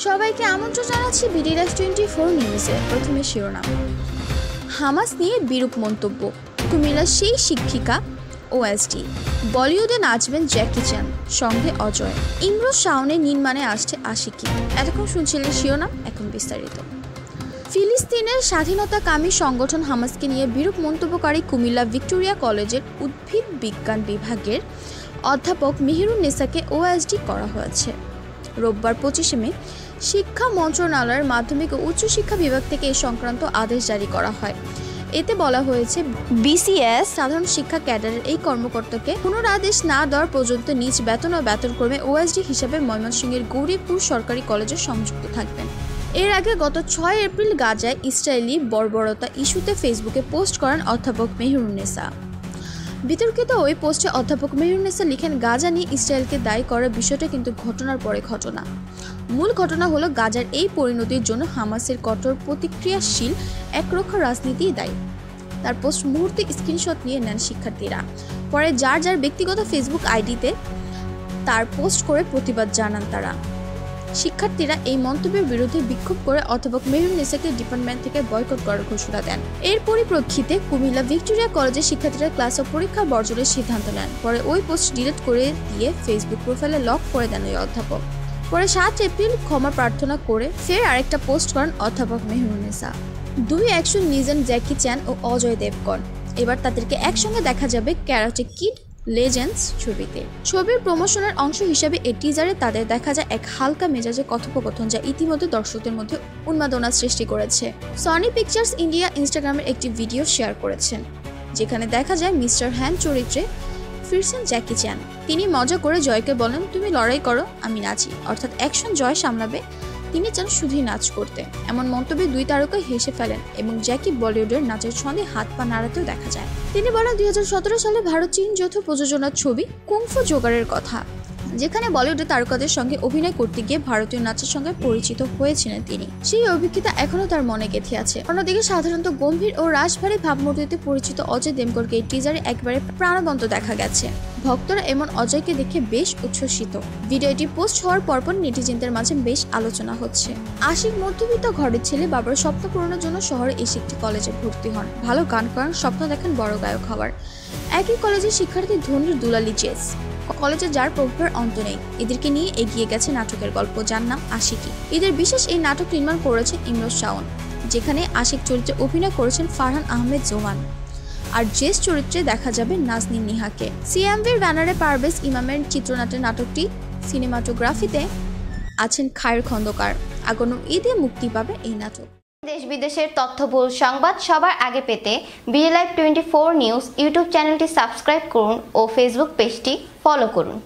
সবাইকে আমন্ত্রণ জানাচ্ছি BD-24 নিউজে। প্রথমে শিরোনাম। হামাস নিয়ে বিরূপ মন্তব্য, কুমিল্লার সেই শিক্ষিকা OSD। বলিউডে নাচবেন জ্যাকি চ্যান, সঙ্গে অজয়। ইমরোজ শাওনের নির্মাণে আসছে আশিকি। এতক্ষণ শুনছিলেন শিরোনাম, এখন বিস্তারিত। ফিলিস্তিনের স্বাধীনতাকামী সংগঠন হামাসকে নিয়ে বিরূপ মন্তব্যকারী কুমিল্লা ভিক্টোরিয়া কলেজের উদ্ভিদ বিজ্ঞান বিভাগের অধ্যাপক মেহেরুন্নেসাকে OSD করা হয়েছে। রোববার 25 মে শিক্ষা মন্ত্রণালয়ের মাধ্যমিক ও উচ্চশিক্ষা বিভাগ থেকে এ সংক্রান্ত আদেশ জারি করা হয়। এতে বলা হয়েছে, BCS সাধারণ শিক্ষা ক্যাডারের এই কর্মকর্তাকে পুনরাদেশ না দেওয়ার পর্যন্ত নিজ বেতন ও বেতনক্রমে OSD হিসাবে ময়মনসিংহের গৌরীপুর সরকারি কলেজে সংযুক্ত থাকবেন। এর আগে গত 6 এপ্রিল গাজায় ইসরায়েলি বর্বরতা ইস্যুতে ফেসবুকে পোস্ট করেন অধ্যাপক মেহেরুন্নেসা। বিতর্কিত ওই পোস্টে অধ্যাপক মেহেরুন্নেসা লিখেন, গাজা নিয়ে ইসরায়েলকে দায়ী করার বিষয়টা কিন্তু ঘটনার পরে ঘটনা। মূল ঘটনা হলো গাজার এই পরিণতির জন্য হামাসের কঠোর প্রতিক্রিয়াশীল একরক্ষা রাজনীতিই দায়ী। তার পোস্ট মুহূর্তে স্ক্রিনশট নিয়ে নেন শিক্ষার্থীরা। পরে যার যার ব্যক্তিগত ফেসবুক আইডিতে তার পোস্ট করে প্রতিবাদ জানান তারা। শিক্ষার্থীরা এই মন্তব্যের বিরুদ্ধে বিক্ষোভ করে অধ্যাপক মেহেরুন্নেসাকে ডিপার্টমেন্ট থেকে বয়কট করার ঘোষণা দেন। এর পরিপ্রেক্ষিতে কুমিল্লা ভিক্টোরিয়া কলেজের শিক্ষার্থীরা ক্লাস ও পরীক্ষা বর্জনের সিদ্ধান্ত নেন। পরে ওই পোস্ট ডিলিট করে দিয়ে ফেসবুক প্রোফাইলে লক করে দেন ওই অধ্যাপক। পরে 7 এপ্রিল ক্ষমা প্রার্থনা করে ফের আরেকটা পোস্ট করেন অধ্যাপক মেহেরুন্নেসা। দুই অ্যাকশন লিজেন্ড জ্যাকি চ্যান ও অজয় দেবগন, এবার তাদেরকে একসঙ্গে দেখা যাবে ক্যারাটে কিড লেজেন্ডস ছবিতে। ছবির প্রমোশনের অংশ হিসেবে এই টিজারে তাদের দেখা যায় এক হালকা মেজাজে কথোপকথন, যা ইতিমধ্যে দর্শকদের মধ্যে উন্মাদনা সৃষ্টি করেছে। সনি পিকচার্স ইন্ডিয়া ইনস্টাগ্রামের একটি ভিডিও শেয়ার করেছেন, যেখানে দেখা যায় মিস্টার হ্যান চরিত্রে ফিরছেন জ্যাকি চ্যান। তিনি মজা করে জয়কে বলেন, তুমি লড়াই করো, আমি নাচি, অর্থাৎ অ্যাকশন জয় সামলাবে, তিনি চান শুধুই নাচ করতে। এমন মন্তব্যে দুই তারকাই হেসে ফেলেন এবং জ্যাকি বলিউডের নাচের ছন্দে হাত পা নাড়াতেও দেখা যায়। তিনি বলেন 2017 সালে ভারত চীন যৌথ প্রযোজনার ছবি কুংফু জোগাড়ের কথা, যেখানে বলিউডের তারকাদের সঙ্গে অভিনয় করতে গিয়ে ভারতীয় নাচের সঙ্গে পরিচিত হয়েছিলেন তিনি। সেই অভিজ্ঞতা এখনও তার মনে গেঁথে আছে। অন্যদিকে সাধারণত গম্ভীর ও রাশভারী ভাবমূর্তিতে পরিচিত অজয় দেবগনকে এই টিজারে একবারে প্রাণবন্ত দেখা গেছে। ভক্তরা এমন অজয়কে দেখে বেশ উচ্ছ্বসিত। ভিডিওটি পোস্ট হওয়ার পরপর নেটিজেনদের মাঝে বেশ আলোচনা হচ্ছে। আশিক মধ্যবিত্ত ঘরের ছেলে, বাবার স্বপ্ন পূরণের জন্য শহরে এসে একটি কলেজে ভর্তি হন। ভালো গান করেন, স্বপ্ন দেখেন বড় গায়ক হওয়ার। একই কলেজের শিক্ষার্থী ধোনির দুলালি জেস, কলেজে যার প্রভাবের অন্ত নেই। এদেরকে নিয়ে এগিয়ে গেছে নাটকের গল্প, যার নাম আশিকি। এদের বিশেষ এই নাটক নির্মাণ করেছেন ইমরোজ শাওন, যেখানে আশিক চরিত্রে অভিনয় করেছেন ফারহান আহমেদ জোমান, আর জেস চরিত্রে দেখা যাবে নাজনীন নিহাকে। সিএমভির ব্যানারে পারভেজ ইমামের চিত্রনাট্যের নাটকটি সিনেমাটোগ্রাফিতে আছেন খায়ের খন্দকার। আগামী ঈদে মুক্তি পাবে এই নাটক। দেশ বিদেশের তথ্যবহুল সংবাদ সবার আগে পেতে BD-24 নিউজ ইউটিউব চ্যানেলটি সাবস্ক্রাইব করুন ও ফেসবুক পেজটি ফলো করুন।